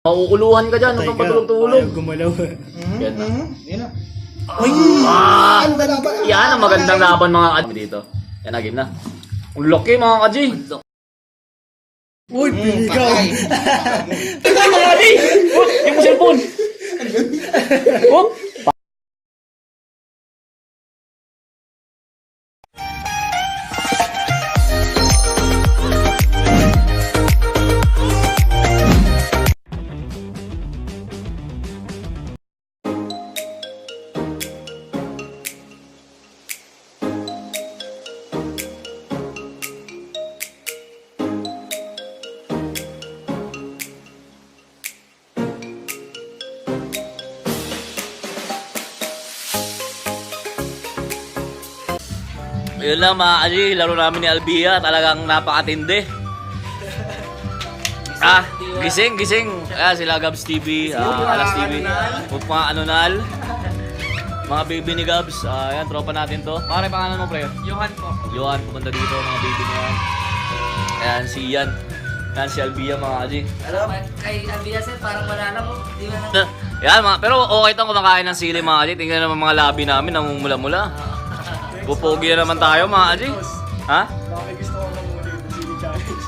Mauuluhan ka dyan, huwag kang patulog-tulog. Ayaw gumalaw. Yan na. Yan na. Uy! Ano ba laban? Yan ang magandang laban mga kadji dito. Yan na, game na. Ang laki mga kadji. Uy, piligaw! Ito mga kadji! Oh, yung mo cellphone! Oh! Yun lang mga kadji, laro namin ni Albia, talagang napakatindi. Gising. Sila Gabs TV, Alas TV, mga Anonal, mga baby ni Gabs. Yan, tropa natin to. Pare, pangalan mo pre? Johan po. Johan, pumunta dito, mga baby niya. Ayan, si Ian. Yan, si Albia mga kadji. Alam, kay Albia sir, parang wala na po. Di ba na? Yan, pero okay itong kumakain ng sili mga kadji. Tingnan naman mga labi namin, namumula-mula. Pupogi na naman tayo mga kadji. Ha? Bakit gusto ko mamuli ng Sili Challenge?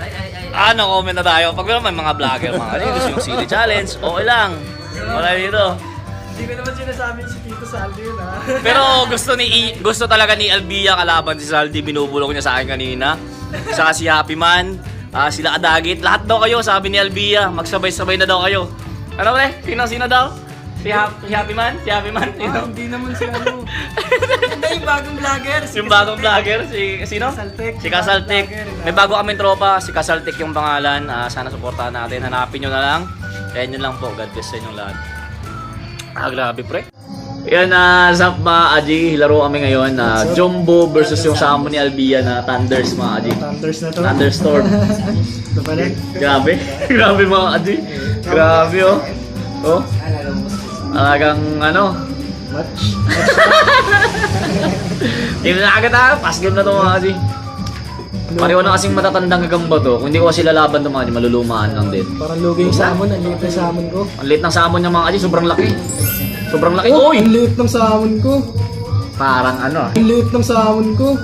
Ay. No comment na tayo. Pag naman mga vlogger mga kadji, gusto yung sili challenge, okay lang. Wala dito. Hindi ko naman sinasabi si Tito Saldi yun ha. Pero gusto talaga ni Albia kalaban si Saldi, binubulong niya sa akin kanina. Saka si Happy Man, sila Kadagit, lahat daw kayo sabi ni Albia, magsabay-sabay na daw kayo. Ano pre? Sino daw? Si Happy Man? Si Happy Man? Hindi naman si ano. Hindi, yung bagong vlogger. Yung bagong vlogger, sino? Kasaltek. Si Kasaltek. May bago kaming tropa, si Kasaltek yung pangalan. Sana suportahan natin, hanapin nyo na lang. Kaya yun lang po, God bless sa inyong lahat. Grabe pre. Yan, Zap mga Aji, laro kami ngayon. Jumbo versus yung sama ni Albia na Thunders mga Aji. Thunders na to. Thunderstorm. Ito pala. Grabe. Grabe mga Aji. Grabe oh. Oh. Talagang ano. Match. Game na agad pass game na to mga Aji. Pareho na kasing matatandang gagamba to. Kung hindi ko kasi lalaban to mga Aji, malulumaan lang din. Parang lugi yung salmon. Ang liit ng salmon ko. Ang liit ng samon niya mga Aji, sobrang laki. Sobrang laki. Oy! Ang liit ng salmon ko. Parang ano. Ang liit ng salmon ko.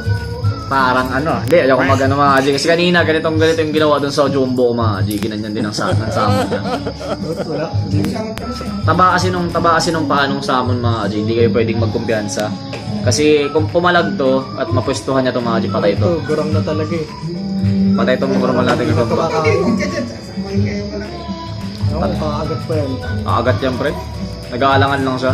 Parang ano. Hindi, ayoko mag-ano mga Aji. Kasi kanina, ganito yung ginawa dun sa Jumbo ko mga Aji. Ginanyan din ang samon niya. Wala. Taba kasi nung paa nung salmon mga Aji. Hindi kayo pwedeng magkumpiyansa. Kasi kung pumalag to at mapwestuhan niya to mga Aji, patay to. Ito, gurang na talaga eh. Patay to mga normal natin ito. Ako, kakagat pa yan. Kakagat yan pre. Nag-aalangan lang siya.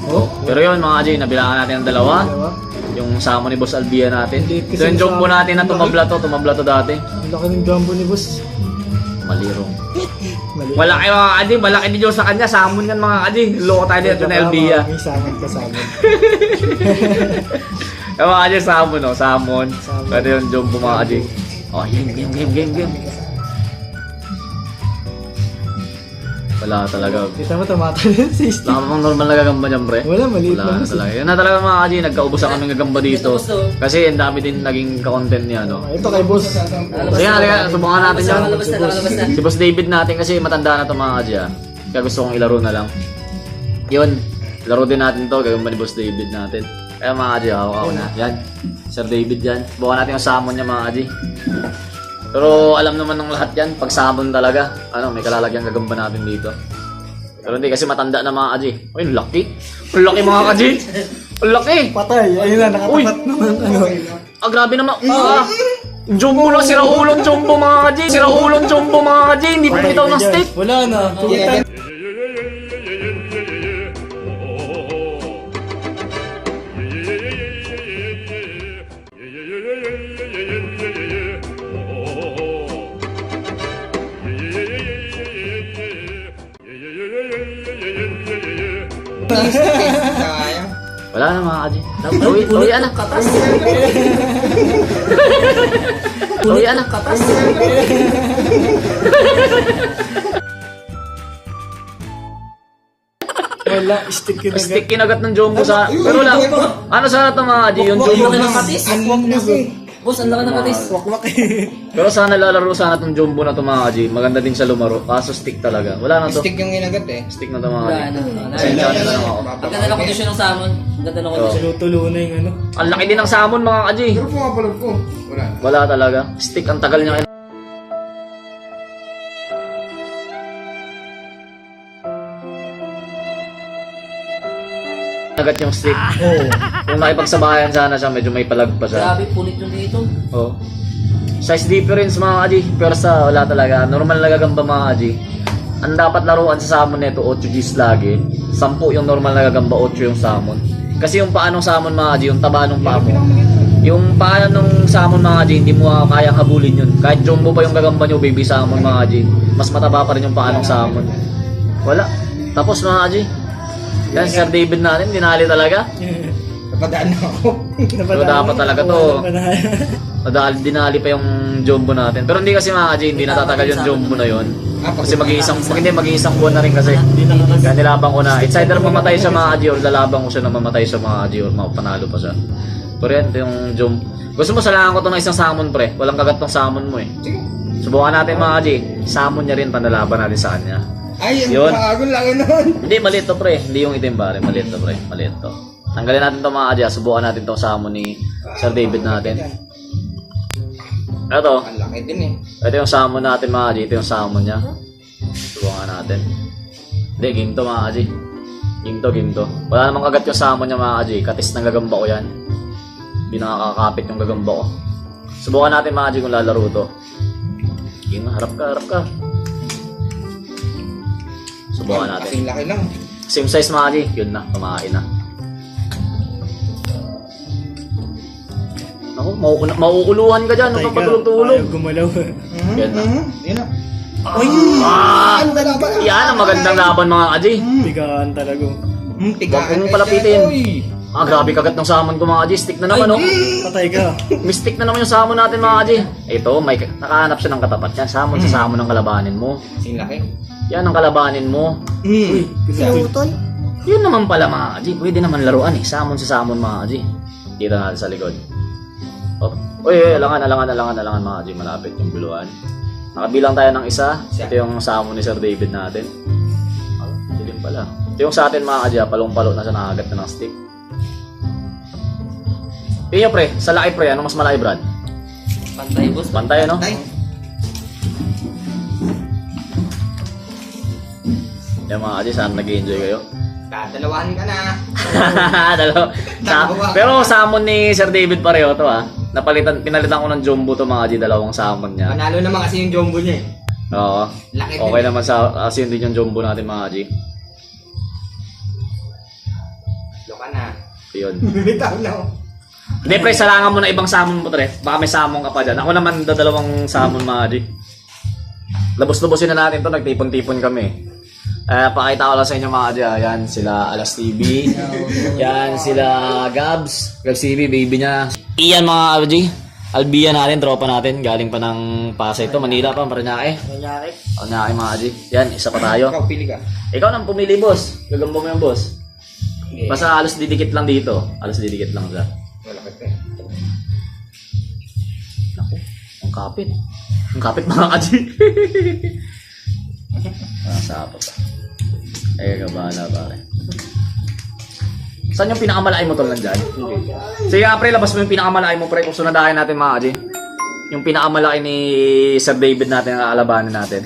Oh, Pero yun mga Aji, nabilangan natin ang dalawa. dalawa. Yung salmon ni Boss Albia natin. Hindi, kasi So yung Jumbo salmon- natin na tumabla to dati. Ang laki ng jumbo ni boss. Malirong. Mali. Malaki mga Aji, malaki din yung sa kanya. Salmon yan mga Aji. Loko tayo dito na Albia. May salmon ka salmon. Yung mga Aji, salmon no, salmon. Salmon. Pwede yung Jumbo mga Aji. Oh, game. Wala talaga. Kita mo tumatalon si Steve. Wala bang normal na gagamba niyan, pre? Wala, maliit Wala lang. na talaga. Yun na talaga mga Aji, nagkaubusan kami ng gagamba dito. Kasi ang dami din naging ka-content niya, no? Ito kay boss. So yan, halika, subukan natin yan. Nakalabas na. Si Boss David natin kasi matanda na to mga Aji, Kaya gusto kong ilaro na lang. Yun, laro din natin to, gagamba ni Boss David natin. Kaya mga Aji, ako na. Yan, Sir David yan. Subukan natin yung salmon niya mga Aji. Pero alam naman ng lahat yan, pag salmon talaga, may kalalagyan gagamba natin dito. Pero hindi kasi matanda na mga Aji. Uy, ang laki. Ang laki mga Aji. Ang laki. Patay. Ayun na, nakatapat naman. Ano. Grabe naman. Jumbo lang, siraulong Jumbo mga Aji. Siraulong Jumbo mga Aji. Hindi pa bitaw ng stick. Wala na. Tulitan. Sayang. Wala na mga Aji. Uwi na. Katas. Uwi na. Katas. Wala. Stick yun agad. Stick kinagat ng Jumbo sa... Pero wala. Ano sana ito mga Aji? Yung Jumbo. Yung katis. Ang wag na kasi. Boss, ang laki ng katis. Wakwak eh. Pero sana lalaro sana tong jumbo na to mga kaji. Maganda din sa lumaro. Kaso stick talaga. Wala na to. Stick yung inagat eh. Stick na to mga Wala kaji. na. Pasensya na lang ako. Ang ganda ng kondisyon ng salmon. Ang ganda ng kondisyon. Tulo na yung ano. Ang laki din ng salmon mga kaji. Pero pumapalog ko. Wala. Wala talaga. Stick, ang tagal niya. Nagat yung stick. Kung nakipagsabayan sana siya, medyo may palag pa siya. Grabe, punit yung dito. Oh. Size difference mga kaji. Pero sa wala talaga. Normal na gagamba mga kaji. Ang dapat laruan sa salmon nito, 8 Gs lagi. 10 yung normal na gagamba, 8 yung salmon. Kasi yung paa ng salmon mga kaji, yung taba ng paa mo. Yung paa ng salmon mga kaji, hindi mo kayang habulin yun. Kahit jumbo pa yung gagamba nyo, baby salmon mga kaji. Mas mataba pa rin yung paa ng salmon. Wala. Tapos mga kaji. Yan, Sir David natin, dinali talaga. Napadaan na ako. So dapat talaga to. Dinali pa yung jumbo natin. Pero hindi kasi mga kaji, hindi natatagal yung jumbo na yun. Kasi mag-iisang buwan na rin kasi. Kaya nilabang ko na. It's either mamatay siya mga kaji or lalabang ko siya na mamatay siya mga kaji or mapanalo pa siya. Pero yan, ito yung jumbo. Gusto mo salangan ko to ng isang salmon pre. Walang kagat ng salmon mo eh. Sige. Subukan natin mga kaji. Salmon niya rin, panalaban natin sa kanya. Ay, Yun. ang laki nun. Hindi, maliit to pre. Hindi yung itim pare. Maliit to pre. Maliit to. Tanggalin natin to mga kaji. Subukan natin tong salmon ni Sir David natin. Ito. Ang laki din eh. Ito yung salmon natin mga kaji. Ito yung salmon niya. Subukan natin. Hindi, ginto mga kaji. Ginto. Wala namang kagat yung salmon niya mga kaji. Katis ng gagamba ko yan. Hindi nakakakapit yung gagamba ko. Subukan natin mga kaji kung lalaro to. Game, harap ka. Subukan natin. Kasing laki lang. Same size mga kaji. Yun na, kumain na. Ako, mauukuluhan ka dyan. Huwag kang patulog-tulog. Ayaw gumalaw. Yan na. Yan na. Ay! Ano ba laban? Yan ang magandang laban mga kaji. Tigaan talaga. Tigaan. Huwag mong palapitin. Grabe kagat ng salmon ko mga kaji. Stick na naman oh. Patay ka. May stick na naman yung salmon natin mga kaji. Ito, may nakahanap siya ng katapat yan. Salmon sa salmon ang kalabanin mo. Kasing laki. Yan ang kalabanin mo. Sinutoy. Yun naman pala mga kaji. Pwede naman laruan eh. Salmon sa salmon mga kaji. Dito natin sa likod. Oh. Uy, alangan mga kaji. Malapit yung guluhan. Nakabilang tayo ng isa. Ito yung salmon ni Sir David natin. Dilim pala. Ito yung sa atin mga kaji. Palong-palo na siya nakagat na ng stick. Iyo pre, sa laki pre, ano mas malaki Brad? Pantay, boss. Pantay ano? Tay. Yan mga kaji, saan nag-enjoy kayo? Dadalawahan ka na. Pero salmon ni Sir David pareho to ah. Pinalitan ko ng jumbo to mga kaji, dalawang salmon niya. Manalo naman kasi yung jumbo niya eh. Oo. Laki Okay din. naman sa kasi yun din yung jumbo natin mga kaji. Loka na. Yun. Bitaw na ako. Hindi pre, salangan mo na ibang salmon mo tre. Baka may salmon ka pa dyan. Ako naman dadalawang salmon mga kaji. Labos-labosin na natin to, nagtipon-tipon kami. Pakita ko lang sa inyo mga kaji. Yan sila Alas TV. Yan sila Gabs. Gabs TV, baby niya. Iyan mga kaji. Albia natin, tropa natin. Galing pa ng Pasay to. Manila pa, Paranaque. Paranaque mga kaji. Yan, isa pa tayo. Ikaw, pili ka. Ikaw nang pumili boss. Gagamba mo yung boss. Basta alos didikit lang dito. Alos didikit lang siya. Malaki ka eh. Naku, ang kapit. Ang kapit mga kaji. Nasa pa. Bahala pare. Saan yung pinakamalaki mo tol nandyan? Sige pre, labas mo yung pinakamalaki mo pre kung sunadahin natin mga kaji. Yung pinakamalaki ni Sir David natin ang aalabanin natin.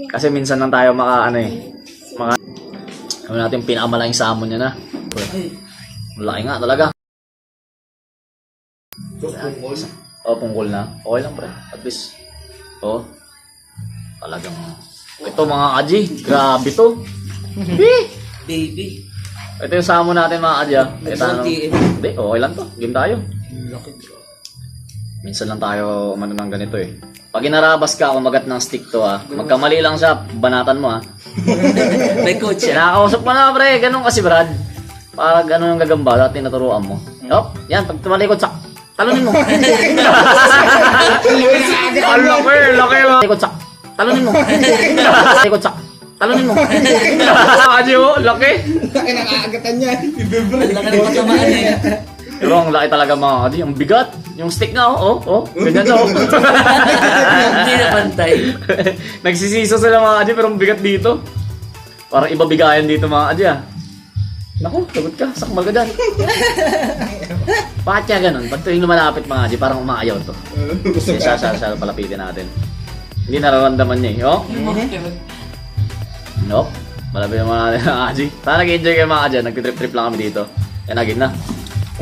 Kasi minsan lang tayo ano natin yung pinakamalaking salmon niya na. Malaki nga talaga. Pungkol na. Okay lang pre. At least. Talagang. Ito mga kaji. Grabe to. Baby. Ito yung salmon natin mga kaji. Hindi, okay lang to. Game tayo. Minsan lang tayo umano ng ganito eh. Pag inarabas ka, kumagat ng stick to magkamali lang siya, banatan mo May coach. Kinakausap mo na pre. Ganun kasi Brad. Para ganun ang gagamba, dati naturuan mo. Yan, pag tumalikod sa talunin mo. Laki. Likod sak. Talunin mo. Likod sak. Talunin mo. Kaji mo, laki. Laki ng aagatan niya. Ang laki ng patamaan eh. Pero ang laki talaga mga kaji, ang bigat. Yung stick nga, ganyan na, Hindi na pantay. Nagsisiso sila mga kaji, pero ang bigat dito. Parang iba bigayan dito mga kaji, Naku, lagot ka, sakmal ka dyan. Bakit kaya ganun? Pag ito yung lumalapit mga kaji, parang umaayaw to. Yung siya palapitin natin. Hindi nararamdaman niya, Nope. Malapit naman natin mga kaji. Sana nag-enjoy kayo mga kaji, nagtitrip-trip lang kami dito. Yan, agin na.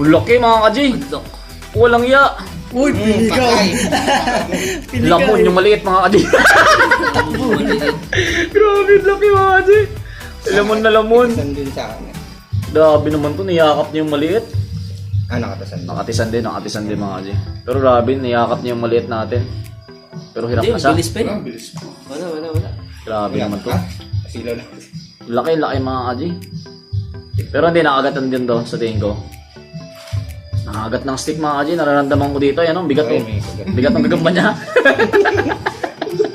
Ang laki mga kaji. Walang ya. Uy, pinigaw. Lamon yung maliit mga kaji. Grabe, laki mga kaji. Lamon na lamon. Nakatasan din sa akin. Grabe naman to, niyakap niya yung maliit. Nakatasan din. Nakatisan din mga kaji. Pero grabe, niyakap niya yung maliit natin. Pero hirap na siya. Bilis pa yun. Wala. Grabe naman to. Asilaw lang. Laki mga kaji. Pero hindi, nakagatan din to sa tingin ko. Nakagat ng stick mga kaji, nararamdaman ko dito. Yan ang bigat to. Bigat ng gagamba niya.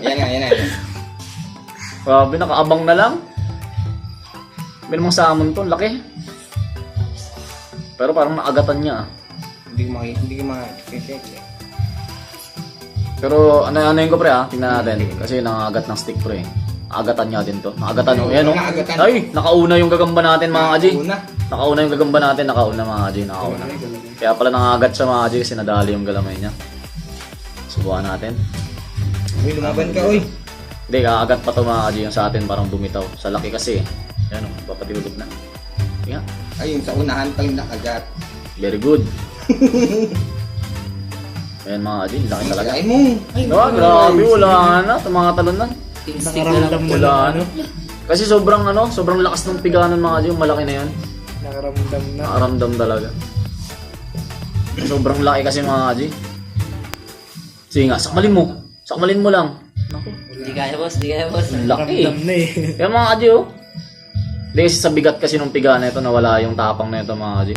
Yan na. Grabe, nakaabang na lang. Binamang sa amon to, laki. Pero parang nakagatan niya. Hindi ko makikita. Pero ano yun ko pre tingnan natin. Kasi nangagat ng stick pre. Nakagatan niya din to. Nakagatan o, yan o. Nakagatan. Ay, nakauna yung gagamba natin mga kaji. Una. Nakauna yung gagamba natin, nakauna mga kaji, nakauna. Kaya pala nangagat siya mga kaji kasi nadali yung galamay niya. Subukan natin. Uy, lumaban ka, uy. Hindi, kakagat pa to mga kaji yung sa atin parang bumitaw. Sa laki kasi. Yan o, papatilulog na. Tingnan. Ayun, sa unahan pa yung nakagat. Very good. Ayan mga kaji, laki talaga. Ay mo. Grabe, wala na. Itong mga talon na. Stick na lang. Wala na. Kasi sobrang lakas ng piganan mga kaji, yung malaki na yan. Nakaramdam na. Nakaramdam talaga. Sobrang laki kasi mga kaji. Sige nga, sakmalin mo lang. Naku, Hindi kaya boss. ang laki Nakaramdam na eh. Kaya mga kaji Hindi kasi sa bigat kasi nung piga na ito, nawala yung tapang na ito mga kaji.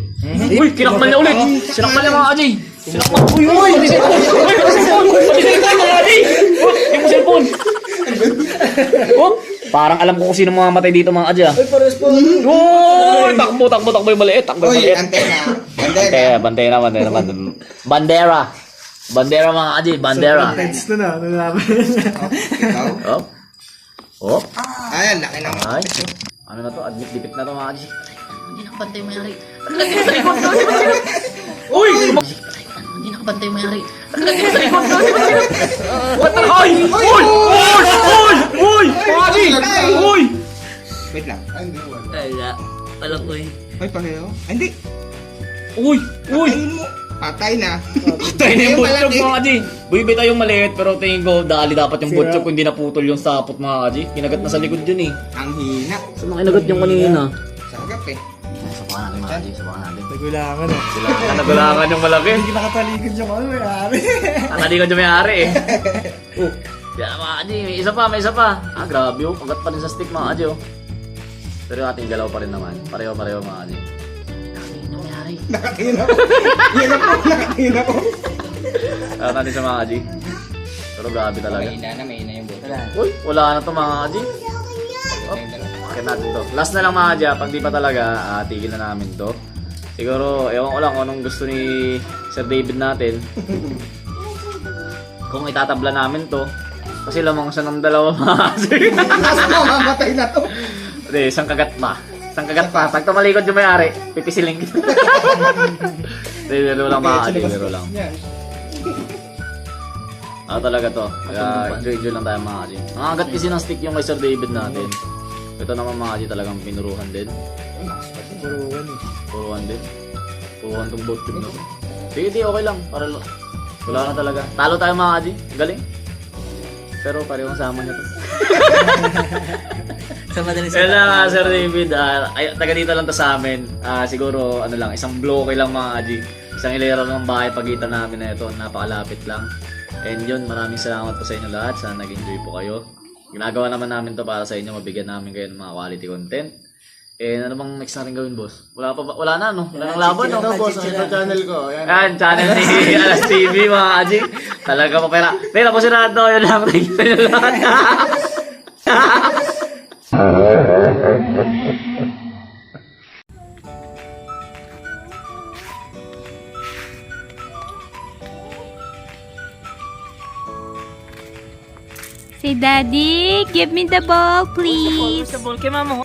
Uy, kinakmal niya ulit! Sinakmal niya mga kaji! Sinakmal! Uy! Pati cellphone! Uy, pati cellphone! Pati cellphone mga kaji! Yung cellphone! Parang alam ko kung sino mga matay dito mga kaji Uy, pares po. Uy! Takbo yung maliit! Takbo yung Uy, maliit! antena. Bandera mga kaji! Bandera! Tense na nalaman. Ikaw? Oh! Ayan, laki na. Ay! Ano na to? Admit dipit na to mga kaji! Hindi nakabantay yung mayari. Uy! Hindi nakabantay yung mayari. What the? Ay! Uy! Uy! Mga kaji! Uy! Wait lang. Wala. Alam ko eh. Ay, pareho. Ay, hindi. Uy! Ayun mo. Patay na. Tayo na yung Yung butchok malaki. mga kaji! Buibay tayong maliit pero tingin ko dali dapat yung butchok kung hindi naputol yung sapot mga kaji. Kinagat na sa likod yun Ang hina. Saan na kinagat yung kanina? Sagap eh. Sabakan natin mga kaji, sabakan natin. Nagulangan ah. Nagulangan yung malaki. Hindi nakatalikod yung ano may ari. Nakalikod yung may-ari Yan mga kaji, may isa pa. Grabe kagat pa rin sa stick mga kaji Pero yung ating galaw pa rin naman. Pareho mga kaji. Yung mayari. Nakatingin ako. Nakatingin ako. Tara natin sa mga kaji. Pero grabe talaga. Mahina yung buto. Uy, wala na to mga kaji. Bakit natin to? Last na lang mga kaji, pag di pa talaga, tigil na namin to. Siguro, ewan ko lang kung anong gusto ni Sir David natin. Kung itatabla namin to. Kasi lamang siya ng dalawa mga kaji. Nasa ko, mamatay na to. Hindi, isang kagat pa. Pag tumalikod yung may-ari, pipisiling kita. Hindi, laro lang mga kaji, laro lang. Talaga to. Kaya enjoy lang tayo mga kaji. Nangagat kasi ng stick yung kay Sir David natin. Ito naman mga kaji talagang pinuruhan din. Puruan eh. Puruhan tong boat tube na to. Sige, okay lang. Wala na talaga. Talo tayo mga kaji. Galing. Pero parehong sama niya to. Sa madaling Kaya lang Sir David, taga dito lang to sa amin. Siguro isang bloke lang mga kaji. Isang ilera ng bahay pagitan namin na ito. Napakalapit lang. And yun, maraming salamat po sa inyo lahat. Sana nag-enjoy po kayo. Ginagawa naman namin to para sa inyo. Mabigyan namin kayo ng mga quality content. And ano bang next natin gawin, boss? Wala na, no? Wala nang laban, no? Ito, boss. Ito channel ko. Yan, channel ni Alas TV, mga kaji. Talaga pa pera. Pero po sinado, yun lang. Thank you sa inyo lahat. Daddy, give me the ball, please. Sa ball kay mama.